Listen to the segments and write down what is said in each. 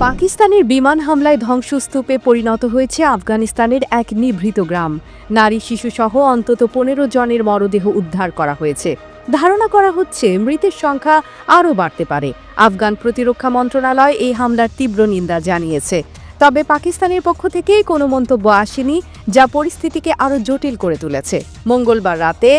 পাকিস্তানের বিমান হামলায় ধ্বংসস্তূপে পরিণত হয়েছে আফগানিস্তানের এক নিভৃত গ্রাম। নারী শিশুসহ অন্তত 15 জনের মরদেহ উদ্ধার করা হয়েছে। ধারণা করা হচ্ছে মৃতের সংখ্যা আরও বাড়তে পারে। আফগান প্রতিরক্ষা মন্ত্রণালয় এই হামলার তীব্র নিন্দা জানিয়েছে। তবে পাকিস্তানের পক্ষ থেকে কোনো মন্তব্য আসেনি, যা পরিস্থিতিকে আরও জটিল করে তুলেছে। মঙ্গলবার রাতে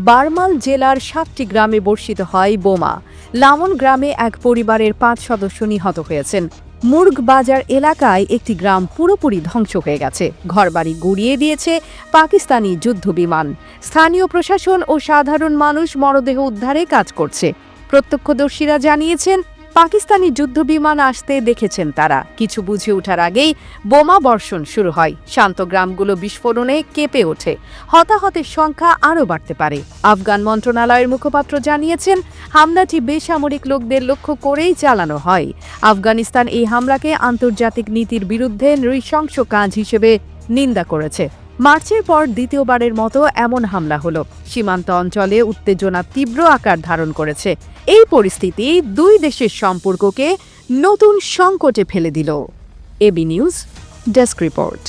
বারমাল জেলার 7টি গ্রামে বর্ষিত হয় বোমা। লামন গ্রামে এক পরিবারের 5 সদস্য নিহত হয়েছেন। মুর্গ বাজার এলাকায় একটি গ্রাম পুরোপুরি ধ্বংস হয়ে গেছে। ঘরবাড়ি গুড়িয়ে দিয়েছে পাকিস্তানি যুদ্ধবিমান। স্থানীয় প্রশাসন ও সাধারণ মানুষ মরদেহ উদ্ধারে কাজ করছে। প্রত্যক্ষদর্শীরা জানিয়েছেন, পাকিস্তানি যুদ্ধবিমান আসতে দেখেছেন তারা। কিছু বুঝে ওঠার আগেই বোমা বর্ষণ শুরু হয়। শান্ত গ্রামগুলো বিস্ফোরণে কেঁপে ওঠে। হতাহতের সংখ্যা আরও বাড়তে পারে। আফগান মন্ত্রণালয়ের মুখপাত্র জানিয়েছেন, হামলাটি বেসামরিক লোকদের লক্ষ্য করেই চালানো হয়। আফগানিস্তান এই হামলাকে আন্তর্জাতিক নীতির বিরুদ্ধে নৃশংস কাজ হিসেবে নিন্দা করেছে। মার্চের পর দ্বিতীয়বারের মতো এমন হামলা হলো। সীমান্ত অঞ্চলে উত্তেজনা তীব্র আকার ধারণ করেছে। এই পরিস্থিতি দুই দেশের সম্পর্ককে নতুন সংকটে ফেলে দিল। AB news desk report.